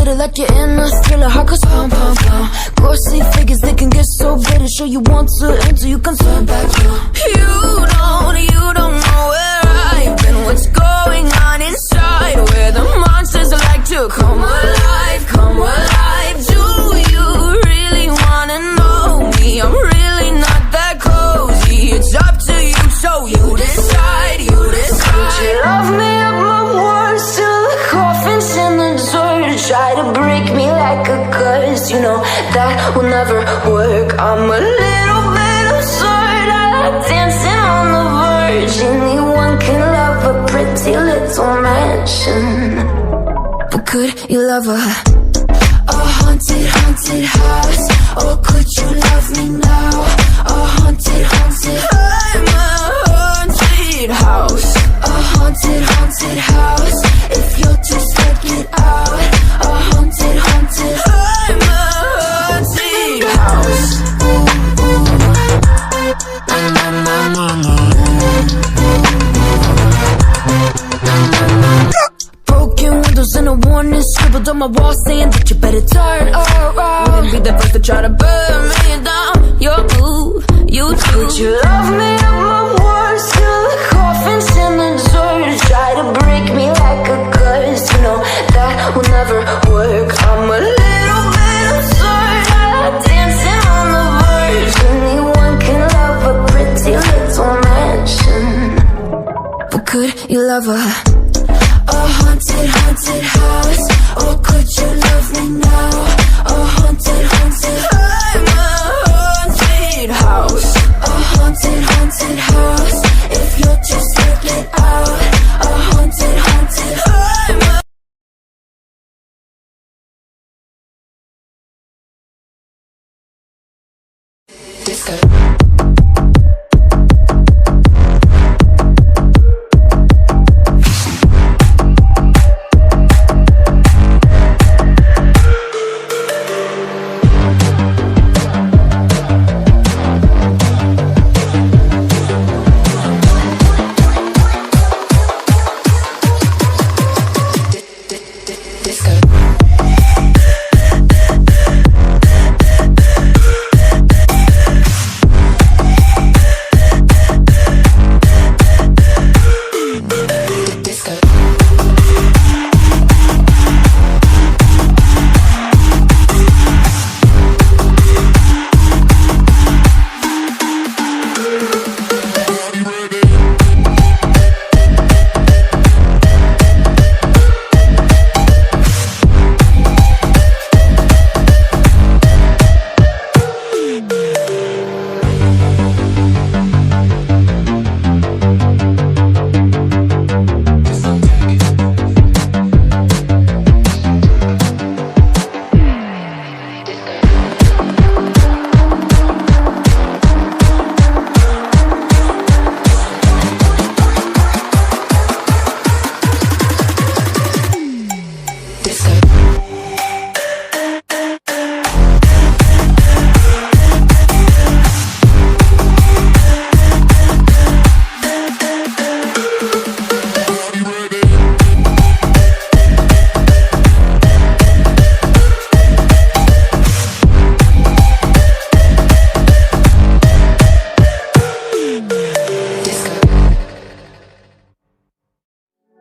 get it like you're in a thriller. Heart goes pum pum pum. Ghostly figures, they can get so bitter. Sure you want to enter, you can turn back now. You don't know where I've been. What's going on inside? Where the monsters like to come alive, come alive. Do you really wanna know me? I'm really not that cozy. It's up to you, so you decide, you decide. Would you love me at my worst till the coffin's in the dirt? Try to break me like a curse, you know that will never work. I'm a little bit absurd, I like dancing on the verge. Anyone can love a pretty little mansion, but could you love a haunted, haunted house? Or could you love me now? A haunted, haunted, I'm a haunted house. A haunted, haunted house. If you're too scared, get out. A haunted, haunted, I'm a haunted house. Broken windows and a warning scribbled on my wall saying that you better turn around. Wouldn't be the first to try to burn me down. You're blue, you too. Would you love me at my worst till the coffin's in the dirt? Try to break me like a curse, you know that will never work. I'm a little bit absurd, I like dancing on the verge. Anyone can love a pretty little mansion, but could you love a haunted, haunted house? Or could you love me now? A haunted, haunted, I'm a haunted house. A haunted, haunted house. If you're too scared, get out. A haunted, haunted, I'm a disco.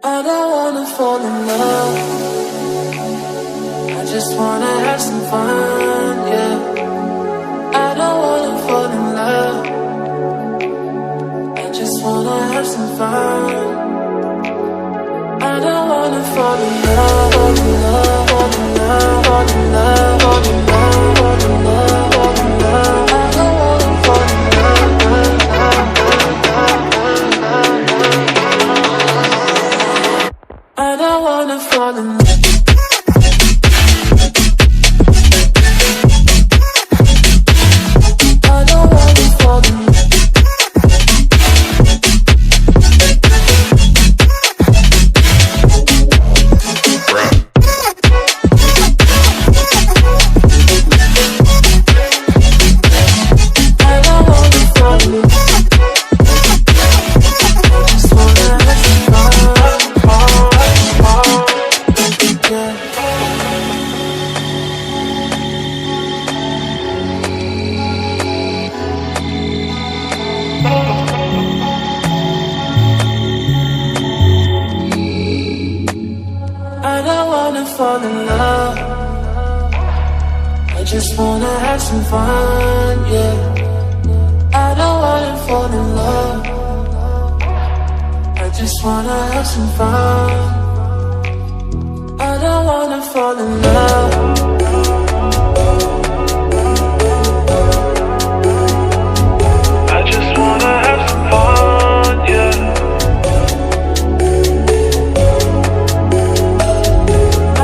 I don't wanna fall in love, I just wanna have some fun, yeah. I don't wanna fall in love, I just wanna have some fun. I don't wanna fall in love, fall in love, fall in love, fall in love, fall in love, fall in love, fall in love. I don't wanna fall in love, I don't wanna fall in love. fall in love. I just wanna have some fun, yeah. I don't wanna fall in love. I just wanna have some fun. I don't wanna fall in love. I just wanna have some fun, yeah.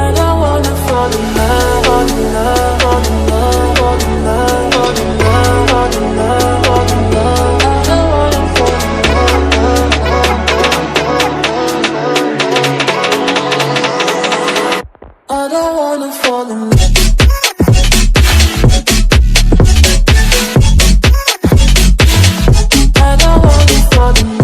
I don't wanna fall in love, fall in love, fall in love, fall in love, fall in love, fall in love, fall in love. I don't wanna fall in love. I don't wanna fall in love.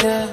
Yeah.